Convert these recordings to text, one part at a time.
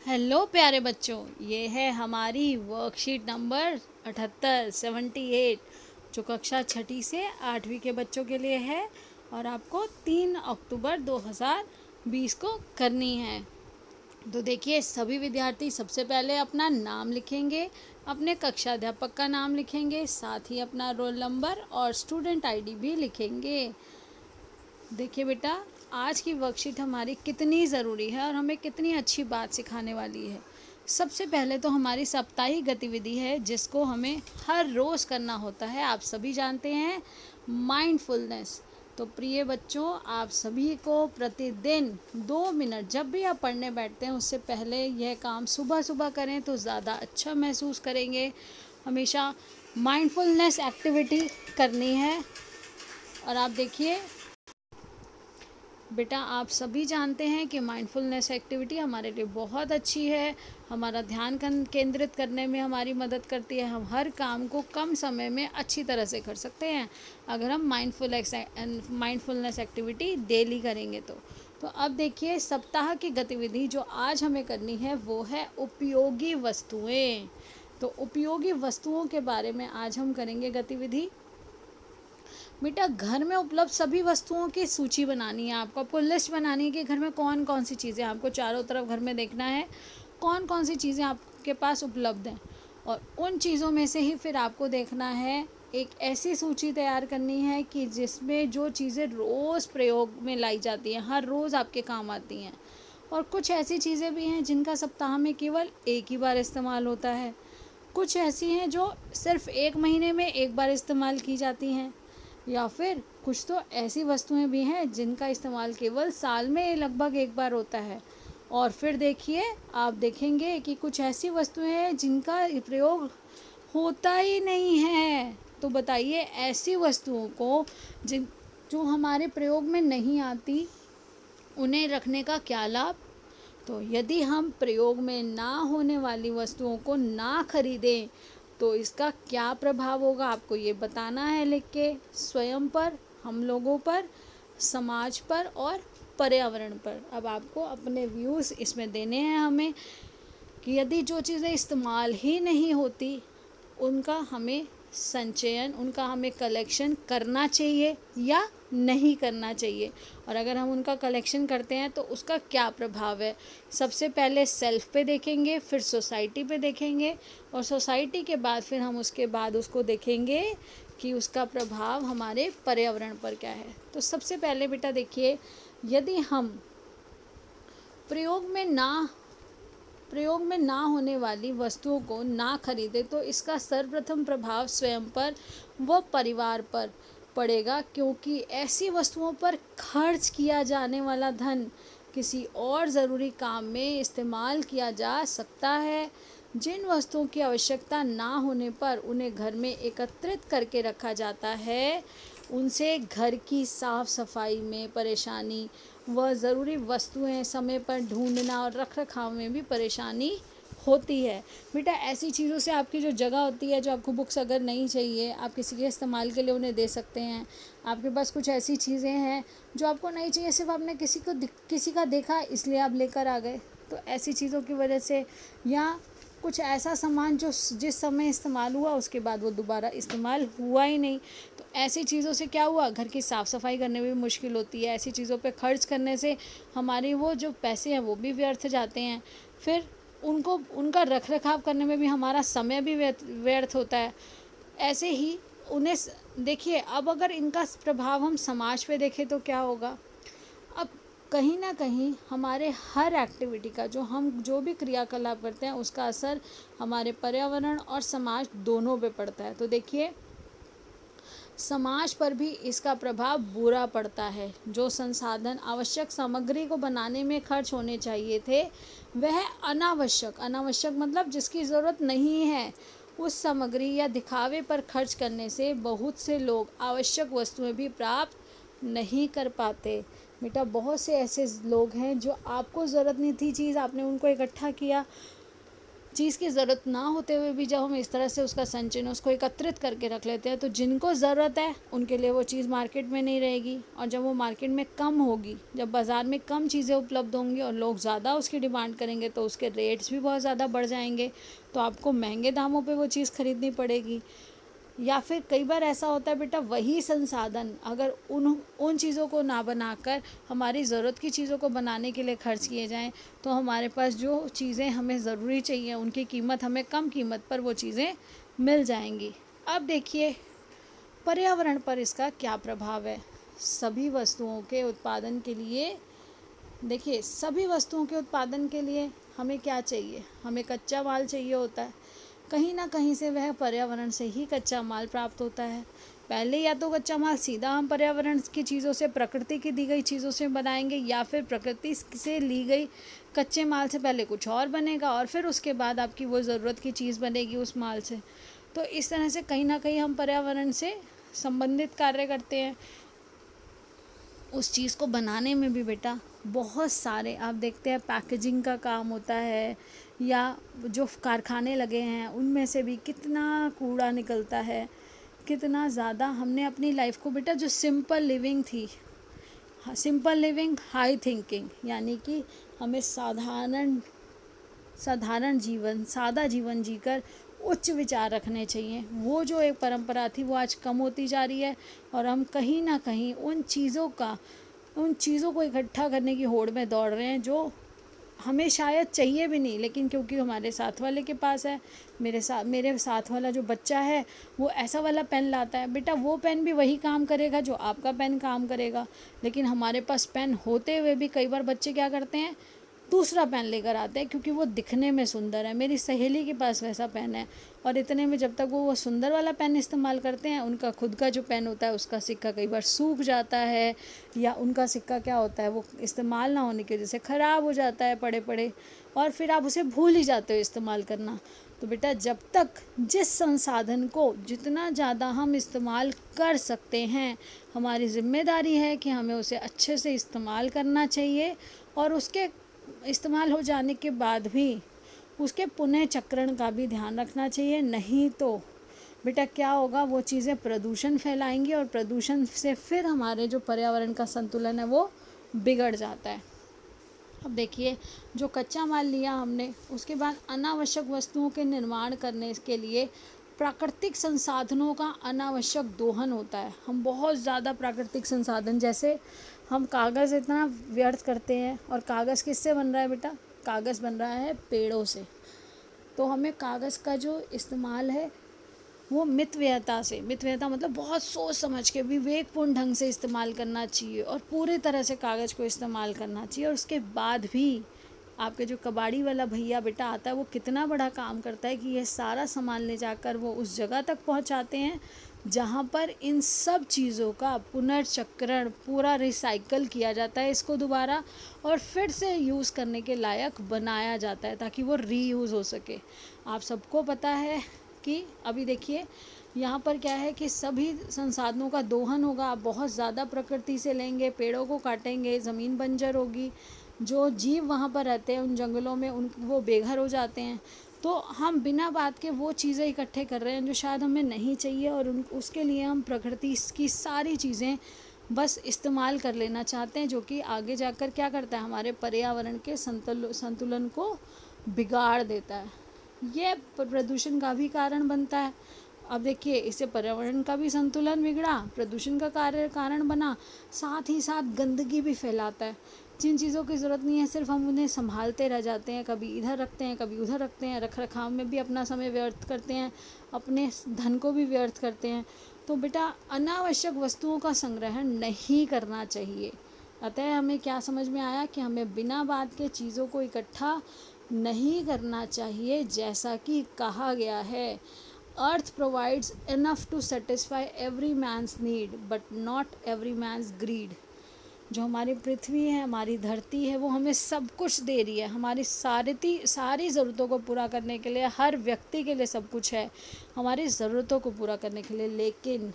Hello प्यारे बच्चों, ये है हमारी वर्कशीट नंबर 78 जो कक्षा छठी से 8वीं के बच्चों के लिए है और आपको 3 अक्टूबर 2020 को करनी है। तो देखिए, सभी विद्यार्थी सबसे पहले अपना नाम लिखेंगे, अपने कक्षा अध्यापक का नाम लिखेंगे, साथ ही अपना रोल नंबर और स्टूडेंट आईडी भी लिखेंगे। देखिए बेटा, आज की वर्कशीट हमारी कितनी ज़रूरी है और हमें कितनी अच्छी बात सिखाने वाली है। सबसे पहले तो हमारी साप्ताहिक गतिविधि है जिसको हमें हर रोज़ करना होता है। आप सभी जानते हैं, माइंडफुलनेस। तो प्रिय बच्चों, आप सभी को प्रतिदिन 2 मिनट जब भी आप पढ़ने बैठते हैं उससे पहले यह काम सुबह सुबह करें तो ज़्यादा अच्छा महसूस करेंगे। हमेशा माइंडफुलनेस एक्टिविटी करनी है। और आप देखिए बेटा, आप सभी जानते हैं कि माइंडफुलनेस एक्टिविटी हमारे लिए बहुत अच्छी है। हमारा ध्यान केंद्रित करने में हमारी मदद करती है। हम हर काम को कम समय में अच्छी तरह से कर सकते हैं अगर हम माइंडफुलनेस एक्टिविटी डेली करेंगे तो अब देखिए, सप्ताह की गतिविधि जो आज हमें करनी है वो है उपयोगी वस्तुएं। तो उपयोगी वस्तुओं के बारे में आज हम करेंगे गतिविधि। बेटा, घर में उपलब्ध सभी वस्तुओं की सूची बनानी है। आपको लिस्ट बनानी है कि घर में कौन कौन सी चीज़ें, आपको चारों तरफ घर में देखना है कौन कौन सी चीज़ें आपके पास उपलब्ध हैं और उन चीज़ों में से ही फिर आपको देखना है, एक ऐसी सूची तैयार करनी है कि जिसमें जो चीज़ें रोज़ प्रयोग में लाई जाती हैं, हर रोज़ आपके काम आती हैं, और कुछ ऐसी चीज़ें भी हैं जिनका सप्ताह में केवल एक ही बार इस्तेमाल होता है। कुछ ऐसी हैं जो सिर्फ 1 महीने में एक बार इस्तेमाल की जाती हैं, या फिर कुछ तो ऐसी वस्तुएं भी हैं जिनका इस्तेमाल केवल साल में लगभग एक बार होता है। और फिर देखिए, आप देखेंगे कि कुछ ऐसी वस्तुएं हैं जिनका प्रयोग होता ही नहीं है। तो बताइए, ऐसी वस्तुओं को जो हमारे प्रयोग में नहीं आती, उन्हें रखने का क्या लाभ। तो यदि हम प्रयोग में ना होने वाली वस्तुओं को ना खरीदें तो इसका क्या प्रभाव होगा, आपको ये बताना है लिख के, स्वयं पर, हम लोगों पर, समाज पर और पर्यावरण पर। अब आपको अपने व्यूज़ इसमें देने हैं हमें कि यदि जो चीज़ें इस्तेमाल ही नहीं होती उनका हमें संचयन, उनका हमें कलेक्शन करना चाहिए या नहीं करना चाहिए, और अगर हम उनका कलेक्शन करते हैं तो उसका क्या प्रभाव है। सबसे पहले सेल्फ पे देखेंगे, फिर सोसाइटी पे देखेंगे, और सोसाइटी के बाद फिर हम उसके बाद उसको देखेंगे कि उसका प्रभाव हमारे पर्यावरण पर क्या है। तो सबसे पहले बेटा देखिए, यदि हम प्रयोग में ना होने वाली वस्तुओं को ना खरीदे तो इसका सर्वप्रथम प्रभाव स्वयं पर व परिवार पर पड़ेगा, क्योंकि ऐसी वस्तुओं पर खर्च किया जाने वाला धन किसी और ज़रूरी काम में इस्तेमाल किया जा सकता है। जिन वस्तुओं की आवश्यकता ना होने पर उन्हें घर में एकत्रित करके रखा जाता है, उनसे घर की साफ सफाई में परेशानी व ज़रूरी वस्तुएं समय पर ढूंढना और रख रखाव में भी परेशानी होती है। बेटा, ऐसी चीज़ों से आपकी जो जगह होती है, जो आपको बुक्स अगर नहीं चाहिए, आप किसी के इस्तेमाल के लिए उन्हें दे सकते हैं। आपके पास कुछ ऐसी चीज़ें हैं जो आपको नहीं चाहिए, सिर्फ आपने किसी का देखा इसलिए आप लेकर आ गए, तो ऐसी चीज़ों की वजह से, या कुछ ऐसा सामान जो जिस समय इस्तेमाल हुआ उसके बाद वो दोबारा इस्तेमाल हुआ ही नहीं, तो ऐसी चीज़ों से क्या हुआ, घर की साफ़ सफाई करने में भी मुश्किल होती है। ऐसी चीज़ों पे खर्च करने से हमारे वो जो पैसे हैं वो भी व्यर्थ जाते हैं। फिर उनका रख रखाव करने में भी हमारा समय भी व्यर्थ होता है। ऐसे ही उन्हें देखिए, अब अगर इनका प्रभाव हम समाज पे देखें तो क्या होगा। अब कहीं ना कहीं हमारे हर एक्टिविटी का, जो भी क्रियाकलाप करते हैं, उसका असर हमारे पर्यावरण और समाज दोनों पे पड़ता है। तो देखिए, समाज पर भी इसका प्रभाव बुरा पड़ता है। जो संसाधन आवश्यक सामग्री को बनाने में खर्च होने चाहिए थे, वह अनावश्यक मतलब जिसकी ज़रूरत नहीं है, उस सामग्री या दिखावे पर खर्च करने से बहुत से लोग आवश्यक वस्तुएं भी प्राप्त नहीं कर पाते। बेटा, बहुत से ऐसे लोग हैं जो आपको ज़रूरत नहीं थी चीज़, आपने उनको इकट्ठा किया, चीज़ की ज़रूरत ना होते हुए भी जब हम इस तरह से उसका संचयन, उसको एकत्रित करके रख लेते हैं, तो जिनको ज़रूरत है उनके लिए वो चीज़ मार्केट में नहीं रहेगी। और जब वो मार्केट में कम होगी, जब बाज़ार में कम चीज़ें उपलब्ध होंगी और लोग ज़्यादा उसकी डिमांड करेंगे, तो उसके रेट्स भी बहुत ज़्यादा बढ़ जाएंगे, तो आपको महंगे दामों पे वो चीज़ ख़रीदनी पड़ेगी। या फिर कई बार ऐसा होता है बेटा, वही संसाधन अगर उन चीज़ों को ना बनाकर हमारी ज़रूरत की चीज़ों को बनाने के लिए खर्च किए जाएं, तो हमारे पास जो चीज़ें हमें ज़रूरी चाहिए उनकी कीमत हमें कम कीमत पर वो चीज़ें मिल जाएंगी। अब देखिए पर्यावरण पर इसका क्या प्रभाव है। सभी वस्तुओं के उत्पादन के लिए, देखिए सभी वस्तुओं के उत्पादन के लिए हमें क्या चाहिए, हमें कच्चा माल चाहिए होता है। कहीं ना कहीं से वह पर्यावरण से ही कच्चा माल प्राप्त होता है। पहले या तो कच्चा माल सीधा हम पर्यावरण की चीज़ों से, प्रकृति की दी गई चीज़ों से बनाएंगे, या फिर प्रकृति से ली गई कच्चे माल से पहले कुछ और बनेगा और फिर उसके बाद आपकी वो ज़रूरत की चीज़ बनेगी उस माल से। तो इस तरह से कहीं ना कहीं हम पर्यावरण से संबंधित कार्य करते हैं। उस चीज़ को बनाने में भी बेटा बहुत सारे आप देखते हैं पैकेजिंग का काम होता है, या जो कारखाने लगे हैं उनमें से भी कितना कूड़ा निकलता है, कितना ज़्यादा हमने अपनी लाइफ को बेटा, जो सिंपल लिविंग थी, सिंपल लिविंग हाई थिंकिंग, यानी कि हमें साधारण जीवन, सादा जीवन जीकर उच्च विचार रखने चाहिए, वो जो एक परंपरा थी वो आज कम होती जा रही है। और हम कहीं ना कहीं उन चीज़ों को इकट्ठा करने की होड़ में दौड़ रहे हैं, जो हमें शायद चाहिए भी नहीं, लेकिन क्योंकि हमारे साथ वाले के पास है, मेरे साथ वाला जो बच्चा है वो ऐसा वाला पेन लाता है, बेटा वो पेन भी वही काम करेगा जो आपका पेन काम करेगा। लेकिन हमारे पास पेन होते हुए भी कई बार बच्चे क्या करते हैं, दूसरा पेन लेकर आते हैं क्योंकि वो दिखने में सुंदर है, मेरी सहेली के पास वैसा पेन है। और इतने में जब तक वो सुंदर वाला पेन इस्तेमाल करते हैं, उनका खुद का जो पेन होता है उसका सिक्का कई बार सूख जाता है, या उनका सिक्का क्या होता है वो इस्तेमाल ना होने की वजह से ख़राब हो जाता है पड़े पड़े, और फिर आप उसे भूल ही जाते हो इस्तेमाल करना। तो बेटा जब तक जिस संसाधन को जितना ज़्यादा हम इस्तेमाल कर सकते हैं, हमारी ज़िम्मेदारी है कि हमें उसे अच्छे से इस्तेमाल करना चाहिए, और उसके इस्तेमाल हो जाने के बाद भी उसके पुनः चक्रण का भी ध्यान रखना चाहिए। नहीं तो बेटा क्या होगा, वो चीज़ें प्रदूषण फैलाएंगी और प्रदूषण से फिर हमारे जो पर्यावरण का संतुलन है वो बिगड़ जाता है। अब देखिए जो कच्चा माल लिया हमने, उसके बाद अनावश्यक वस्तुओं के निर्माण करने के लिए प्राकृतिक संसाधनों का अनावश्यक दोहन होता है। हम बहुत ज़्यादा प्राकृतिक संसाधन, जैसे हम कागज़ इतना व्यर्थ करते हैं, और कागज़ किससे बन रहा है बेटा, कागज़ बन रहा है पेड़ों से। तो हमें कागज़ का जो इस्तेमाल है वो मितव्ययता मतलब बहुत सोच समझ के विवेकपूर्ण ढंग से इस्तेमाल करना चाहिए, और पूरे तरह से कागज़ को इस्तेमाल करना चाहिए। और उसके बाद भी आपके जो कबाड़ी वाला भैया बेटा आता है, वो कितना बड़ा काम करता है कि ये सारा सामान ले जाकर वो उस जगह तक पहुंचाते हैं जहां पर इन सब चीज़ों का पुनर्चक्रण, पूरा रिसाइकल किया जाता है इसको दोबारा, और फिर से यूज़ करने के लायक बनाया जाता है ताकि वो रीयूज़ हो सके। आप सबको पता है कि अभी देखिए यहाँ पर क्या है कि सभी संसाधनों का दोहन होगा। आप बहुत ज़्यादा प्रकृति से लेंगे, पेड़ों को काटेंगे, ज़मीन बंजर होगी, जो जीव वहाँ पर रहते हैं उन जंगलों में वो बेघर हो जाते हैं। तो हम बिना बात के वो चीज़ें इकट्ठे कर रहे हैं जो शायद हमें नहीं चाहिए, और उसके लिए हम प्रकृति की सारी चीज़ें बस इस्तेमाल कर लेना चाहते हैं, जो कि आगे जाकर क्या करता है, हमारे पर्यावरण के संतुलन को बिगाड़ देता है। ये प्रदूषण का भी कारण बनता है। अब देखिए इससे पर्यावरण का भी संतुलन बिगड़ा, प्रदूषण का कारण बना, साथ ही साथ गंदगी भी फैलाता है। जिन चीज़ों की ज़रूरत नहीं है सिर्फ हम उन्हें संभालते रह जाते हैं, कभी इधर रखते हैं कभी उधर रखते हैं, रख रखाव में भी अपना समय व्यर्थ करते हैं, अपने धन को भी व्यर्थ करते हैं। तो बेटा अनावश्यक वस्तुओं का संग्रहण नहीं करना चाहिए। अतः हमें क्या समझ में आया कि हमें बिना बात के चीज़ों को इकट्ठा नहीं करना चाहिए। जैसा कि कहा गया है, earth provides enough to satisfy every man's need but not every man's greed. जो हमारी पृथ्वी है, हमारी धरती है, वो हमें सब कुछ दे रही है, हमारी सारी ज़रूरतों को पूरा करने के लिए, हर व्यक्ति के लिए सब कुछ है हमारी ज़रूरतों को पूरा करने के लिए, लेकिन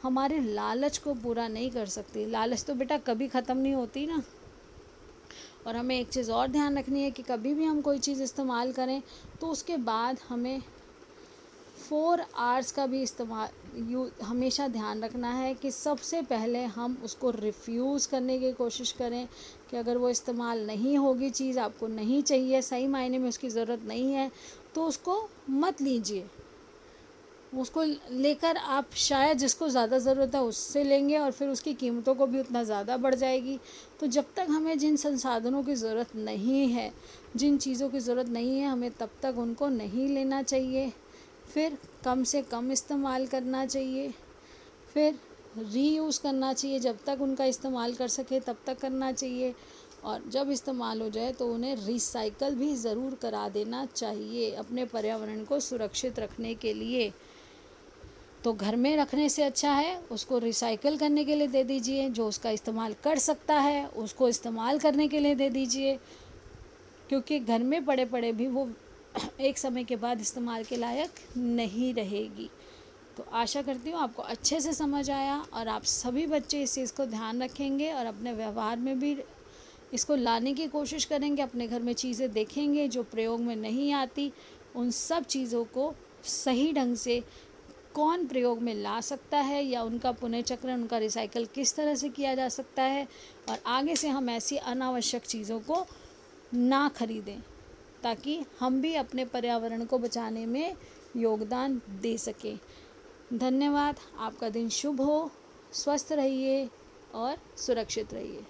हमारे लालच को पूरा नहीं कर सकती। लालच तो बेटा कभी ख़त्म नहीं होती ना। और हमें एक चीज़ और ध्यान रखनी है कि कभी भी हम कोई चीज़ इस्तेमाल करें तो उसके बाद हमें 4 आवर्स का भी हमेशा ध्यान रखना है कि सबसे पहले हम उसको रिफ्यूज़ करने की कोशिश करें कि अगर वो इस्तेमाल नहीं होगी, चीज़ आपको नहीं चाहिए, सही मायने में उसकी ज़रूरत नहीं है, तो उसको मत लीजिए। उसको लेकर आप शायद जिसको ज़्यादा ज़रूरत है उससे लेंगे और फिर उसकी कीमतों को भी उतना ज़्यादा बढ़ जाएगी। तो जब तक हमें जिन संसाधनों की ज़रूरत नहीं है, जिन चीज़ों की ज़रूरत नहीं है, हमें तब तक उनको नहीं लेना चाहिए। फिर कम से कम इस्तेमाल करना चाहिए, फिर रीयूज़ करना चाहिए, जब तक उनका इस्तेमाल कर सके तब तक करना चाहिए, और जब इस्तेमाल हो जाए तो उन्हें रिसाइकल भी ज़रूर करा देना चाहिए अपने पर्यावरण को सुरक्षित रखने के लिए। तो घर में रखने से अच्छा है उसको रिसाइकल करने के लिए दे दीजिए, जो उसका इस्तेमाल कर सकता है उसको इस्तेमाल करने के लिए दे दीजिए, क्योंकि घर में पड़े पड़े भी वो एक समय के बाद इस्तेमाल के लायक नहीं रहेगी। तो आशा करती हूँ आपको अच्छे से समझ आया और आप सभी बच्चे इस चीज़ को ध्यान रखेंगे और अपने व्यवहार में भी इसको लाने की कोशिश करेंगे। अपने घर में चीज़ें देखेंगे जो प्रयोग में नहीं आती, उन सब चीज़ों को सही ढंग से कौन प्रयोग में ला सकता है या उनका पुनर्चक्रण, उनका रिसाइकल किस तरह से किया जा सकता है, और आगे से हम ऐसी अनावश्यक चीज़ों को ना खरीदें ताकि हम भी अपने पर्यावरण को बचाने में योगदान दे सकें। धन्यवाद। आपका दिन शुभ हो, स्वस्थ रहिए और सुरक्षित रहिए।